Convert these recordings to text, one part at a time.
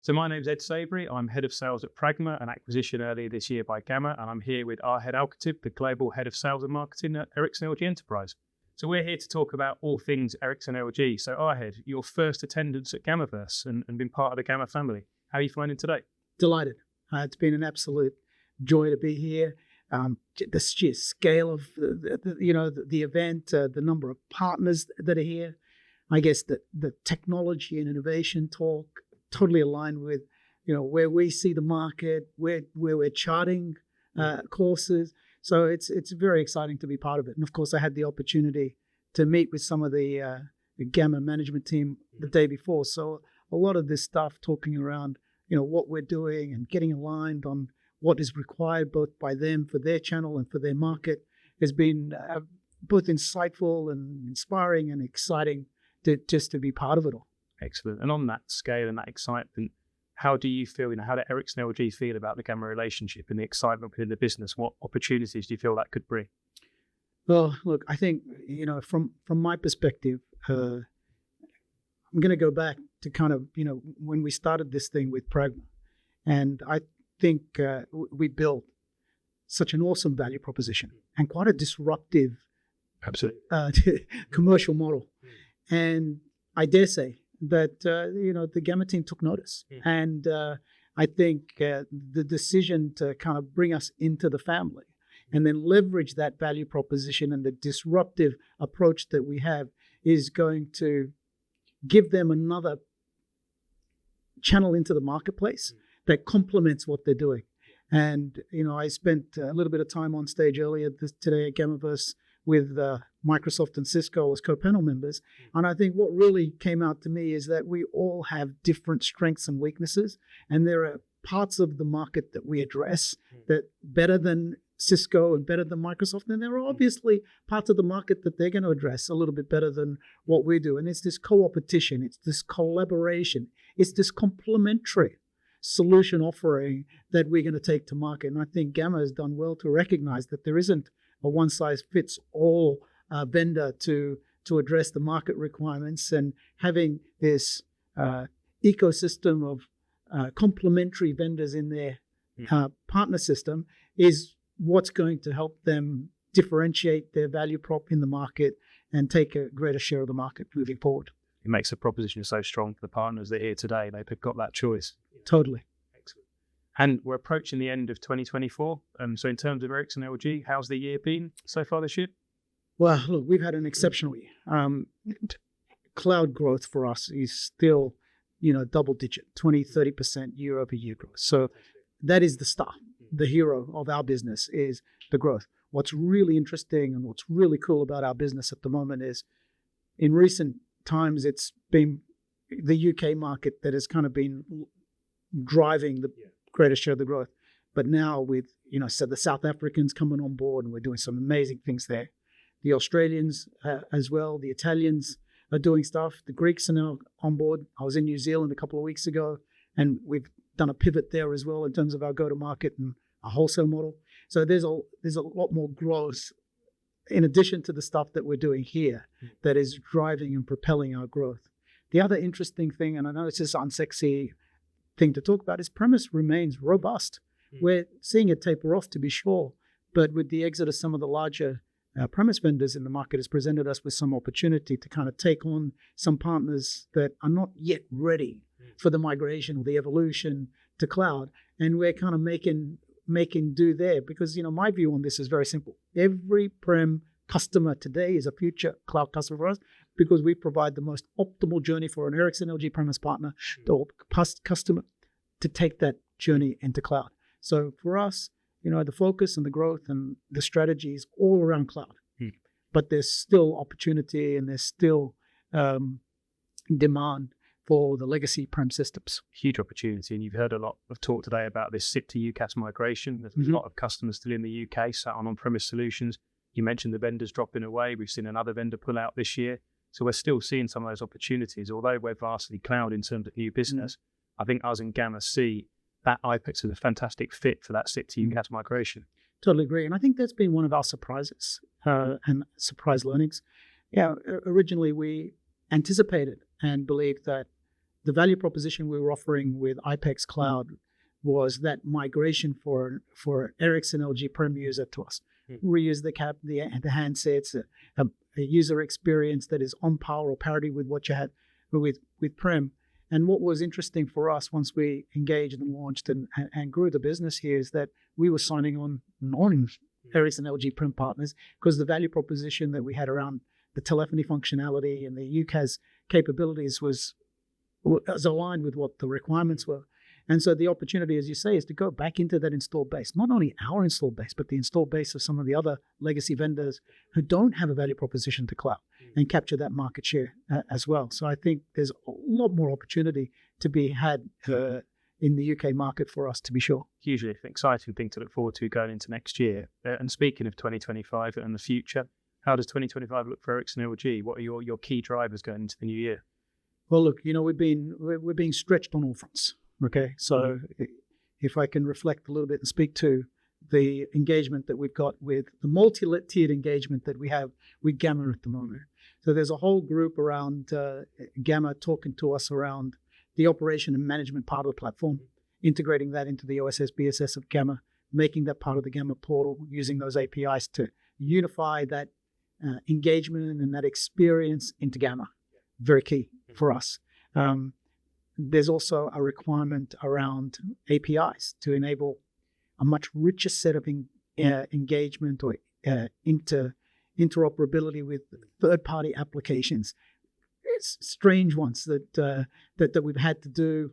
So my name's Ed Savory. I'm head of sales at Pragma, an acquisition earlier this year by Gamma, and I'm here with Ahed Alkhatib, the global head of sales and marketing at Ericsson LG Enterprise. So we're here to talk about all things Ericsson LG. So Ahed, your first attendance at Gammaverse and been part of the Gamma family. How are you finding today? Delighted. It's been an absolute joy to be here. The sheer scale of the event, the number of partners that are here. I guess the technology and innovation talk totally aligned with where we see the market, where we're charting courses. So it's very exciting to be part of it. And of course, I had the opportunity to meet with some of the Gamma management team the day before. So a lot of this stuff talking around what we're doing and getting aligned on what is required both by them for their channel and for their market has been both insightful and inspiring and exciting to be part of it all. Excellent. And on that scale and that excitement, how do you feel, how do Ericsson LG feel about the Gamma relationship and the excitement within the business? What opportunities do you feel that could bring? Well, look, I think, from my perspective, I'm going to go back to kind of, when we started this thing with Pragma. And I think we built such an awesome value proposition and quite a disruptive commercial model. And I dare say that, the Gamma team took notice. And I think the decision to kind of bring us into the family and then leverage that value proposition and the disruptive approach that we have is going to give them another channel into the marketplace that complements what they're doing. And, I spent a little bit of time on stage earlier today at Gammaverse with Microsoft and Cisco as co-panel members. And I think what really came out to me is that we all have different strengths and weaknesses. And there are parts of the market that we address that better than Cisco and better than Microsoft. And there are obviously parts of the market that they're going to address a little bit better than what we do. And it's this co-opetition, it's this collaboration, it's this complementary solution offering that we're going to take to market. And I think Gamma has done well to recognize that there isn't a one-size-fits-all vendor to address the market requirements, and having this ecosystem of complementary vendors in their partner system is what's going to help them differentiate their value prop in the market and take a greater share of the market moving forward. It makes the proposition so strong for the partners that are here today. They've got that choice. Totally. Excellent. And we're approaching the end of 2024. So in terms of Ericsson LG, how's the year been so far this year? Well, look, we've had an exceptional year. Cloud growth for us is still, double digit, 20-30% year over year growth. So that is the star. The hero of our business is the growth. What's really interesting and what's really cool about our business at the moment is in recent times, it's been the UK market that has kind of been driving the greatest share of the growth. But now with, so the South Africans coming on board, and we're doing some amazing things there. The Australians as well, the Italians are doing stuff. The Greeks are now on board. I was in New Zealand a couple of weeks ago, and we've done a pivot there as well in terms of our go-to-market and our wholesale model. So there's a lot more growth in addition to the stuff that we're doing here that is driving and propelling our growth. The other interesting thing, and I know it's this unsexy thing to talk about, is premise remains robust. We're seeing it taper off, to be sure, but with the exit of some of the larger premise vendors in the market has presented us with some opportunity to kind of take on some partners that are not yet ready for the migration or the evolution to cloud. And we're kind of making do there because, my view on this is very simple. Every prem customer today is a future cloud customer for us because we provide the most optimal journey for an Ericsson LG premise partner or customer to take that journey into cloud. So for us, the focus and the growth and the strategy is all around cloud. But there's still opportunity and there's still demand for the legacy prem systems. Huge opportunity. And you've heard a lot of talk today about this SIP to UCaaS migration. There's a lot of customers still in the UK sat on on-premise solutions. You mentioned the vendors dropping away. We've seen another vendor pull out this year. So we're still seeing some of those opportunities. Although we're vastly cloud in terms of new business, I think us and Gamma see that iPECS is a fantastic fit for that SIP to UCaaS migration. Totally agree. And I think that's been one of our surprises and surprise learnings. Originally we anticipated and believed that the value proposition we were offering with iPECS Cloud was that migration for Ericsson LG Prem user to us. Reuse the handsets, a user experience that is on par or parity with what you had with Prem. And what was interesting for us once we engaged and launched and grew the business here is that we were signing on non-Ericsson LG Prem partners because the value proposition that we had around the telephony functionality and the UCaaS capabilities was aligned with what the requirements were. And so the opportunity, as you say, is to go back into that installed base, not only our installed base, but the installed base of some of the other legacy vendors who don't have a value proposition to cloud and capture that market share as well. So I think there's a lot more opportunity to be had in the UK market for us, to be sure. Hugely exciting thing to look forward to going into next year. And speaking of 2025 and the future, how does 2025 look for Ericsson LG? What are your key drivers going into the new year? Well, look, we're being stretched on all fronts. Okay, so if I can reflect a little bit and speak to the engagement that we've got with the multi-tiered engagement that we have with Gamma at the moment. So there's a whole group around Gamma talking to us around the operation and management part of the platform, integrating that into the OSS BSS of Gamma, making that part of the Gamma portal, using those APIs to unify that engagement and that experience into Gamma. Very key for us. There's also a requirement around APIs to enable a much richer set of engagement or interoperability with third-party applications. It's strange ones that we've had to do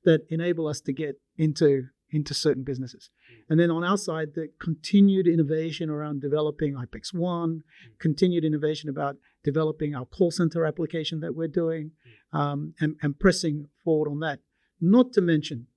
that enable us to get into certain businesses. And then on our side, the continued innovation around developing iPECS 1, continued innovation about developing our call center application that we're doing, and pressing forward on that. Not to mention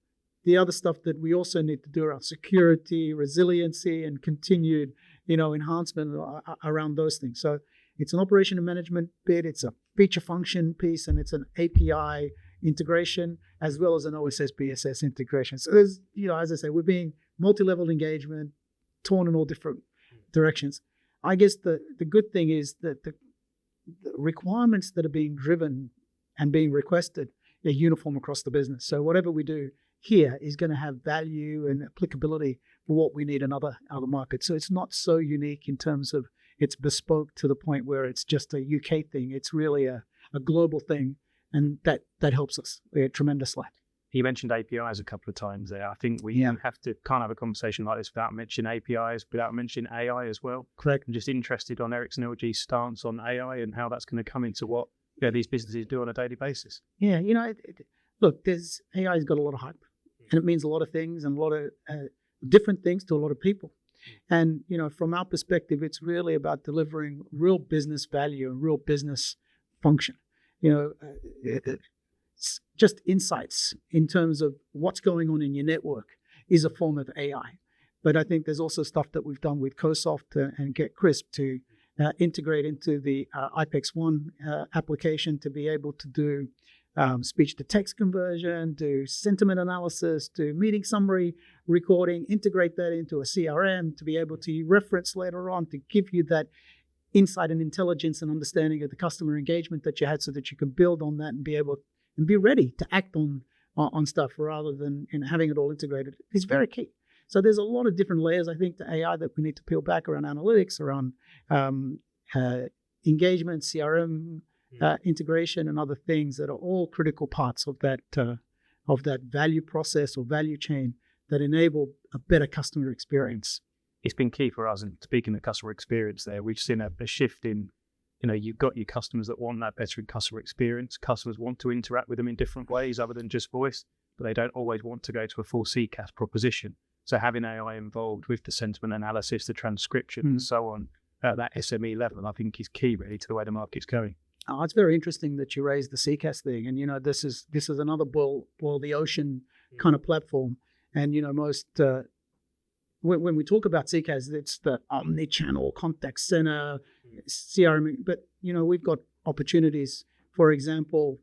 the other stuff that we also need to do around security, resiliency, and continued, enhancement around those things. So it's an operation and management bit, it's a feature function piece, and it's an API integration as well as an OSS BSS integration. So there's, as I say, we're being multi-level engagement, torn in all different directions. I guess the good thing is that the requirements that are being driven and being requested are uniform across the business. So whatever we do here is going to have value and applicability for what we need in other markets. So it's not so unique in terms of it's bespoke to the point where it's just a UK thing. It's really a global thing, and that helps us tremendously. You mentioned APIs a couple of times there. I think we have to kind of have a conversation like this without mentioning APIs, without mentioning AI as well. Correct. I'm just interested on Ericsson LG's stance on AI and how that's going to come into what these businesses do on a daily basis. Yeah, look, AI's got a lot of hype, and it means a lot of things and a lot of different things to a lot of people. And, from our perspective, it's really about delivering real business value and real business function. Just insights in terms of what's going on in your network is a form of AI. But I think there's also stuff that we've done with CoSoft and GetCrisp to integrate into the iPECS 1 application to be able to do speech-to-text conversion, do sentiment analysis, do meeting summary recording, integrate that into a CRM to be able to reference later on to give you that insight and intelligence and understanding of the customer engagement that you had so that you can build on that and be able and be ready to act on stuff rather than having it all integrated. It's very key. So there's a lot of different layers, I think, to AI that we need to peel back around analytics, around engagement, CRM, integration, and other things that are all critical parts of that value process or value chain that enable a better customer experience. It's been key for us, and speaking of customer experience there, we've seen a shift in, you've got your customers that want that better customer experience. Customers want to interact with them in different ways other than just voice, but they don't always want to go to a full CCaaS proposition. So having AI involved with the sentiment analysis, the transcription, and so on at that SME level, I think is key really to the way the market's going. Oh, it's very interesting that you raised the CCaaS thing, and this is another boil the ocean kind of platform. And most when we talk about CCaaS, it's the omni-channel contact center, CRM. But we've got opportunities. For example,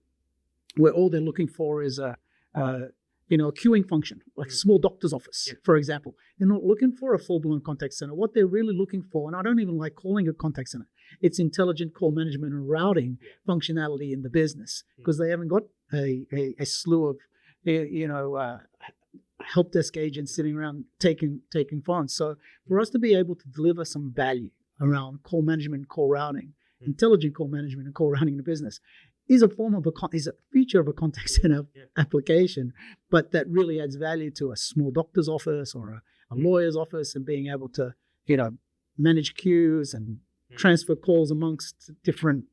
where all they're looking for is a queuing function, like a small doctor's office, for example. They're not looking for a full-blown contact center. What they're really looking for, and I don't even like calling it contact center, it's intelligent call management and routing functionality in the business because they haven't got a slew of help desk agents sitting around taking phones. So for us to be able to deliver some value around call management, call routing, intelligent call management, and call routing in the business is a feature of a contact center application, but that really adds value to a small doctor's office or a lawyer's office, and being able to manage queues and transfer calls amongst different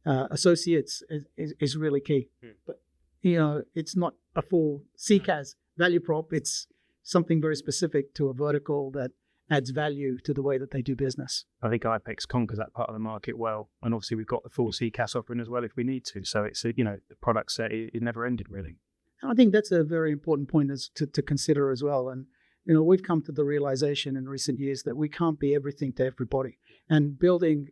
associates is really key. But it's not a full CCaaS value prop. It's something very specific to a vertical that adds value to the way that they do business. I think iPECS conquers that part of the market well, and obviously we've got the full CCaaS offering as well if we need to. So it's the product set is never ended really. And I think that's a very important point to consider as well. And we've come to the realization in recent years that we can't be everything to everybody, and building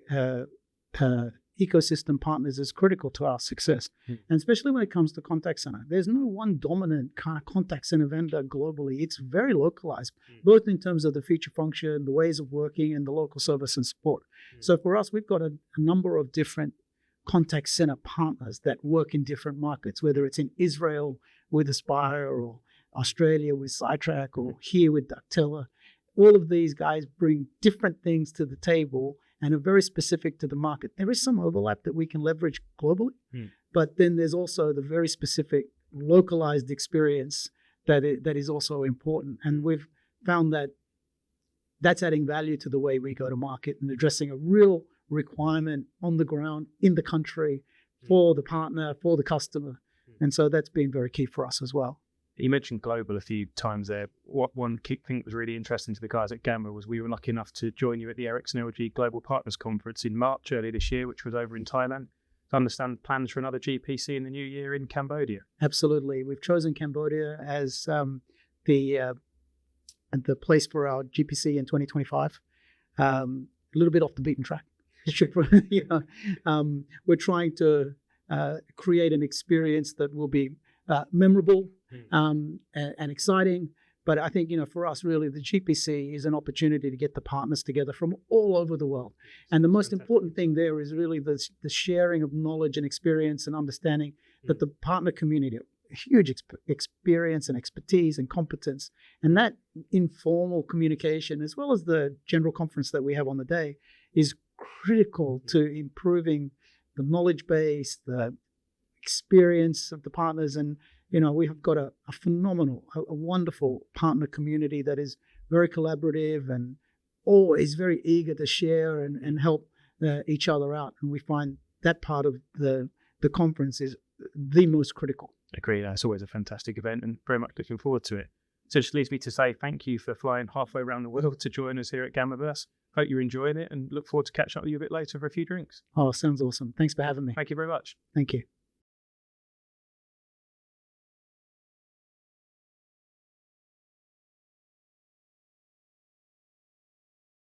ecosystem partners is critical to our success. And especially when it comes to contact center, there's no one dominant kind of contact center vendor globally. It's very localized, both in terms of the feature function, the ways of working, and the local service and support. So for us, we've got a number of different contact center partners that work in different markets, whether it's in Israel with Aspire, or Australia with Sidetrack, or here with Dactela. All of these guys bring different things to the table and are very specific to the market. There is some overlap that we can leverage globally, but then there's also the very specific localized experience that is also important. And we've found that that's adding value to the way we go to market and addressing a real requirement on the ground in the country for the partner, for the customer. And so that's been very key for us as well. You mentioned global a few times there. What one key thing that was really interesting to the guys at Gamma was we were lucky enough to join you at the Ericsson LG Global Partners Conference in March earlier this year, which was over in Thailand. To understand plans for another GPC in the new year in Cambodia. Absolutely. We've chosen Cambodia as the place for our GPC in 2025. A little bit off the beaten track. We're trying to create an experience that will be memorable and exciting. But I think, for us, really, the GPC is an opportunity to get the partners together from all over the world. And the most important thing there is really the sharing of knowledge and experience and understanding that the partner community, huge experience and expertise and competence, and that informal communication, as well as the general conference that we have on the day, is critical to improving the knowledge base, the experience of the partners. And we have got a phenomenal, a wonderful partner community that is very collaborative and always very eager to share and help each other out. And we find that part of the conference is the most critical. Agree. It's always a fantastic event and very much looking forward to it. So it just leaves me to say thank you for flying halfway around the world to join us here at Gammaverse. Hope you're enjoying it and look forward to catching up with you a bit later for a few drinks. Oh, sounds awesome. Thanks for having me. Thank you very much. Thank you.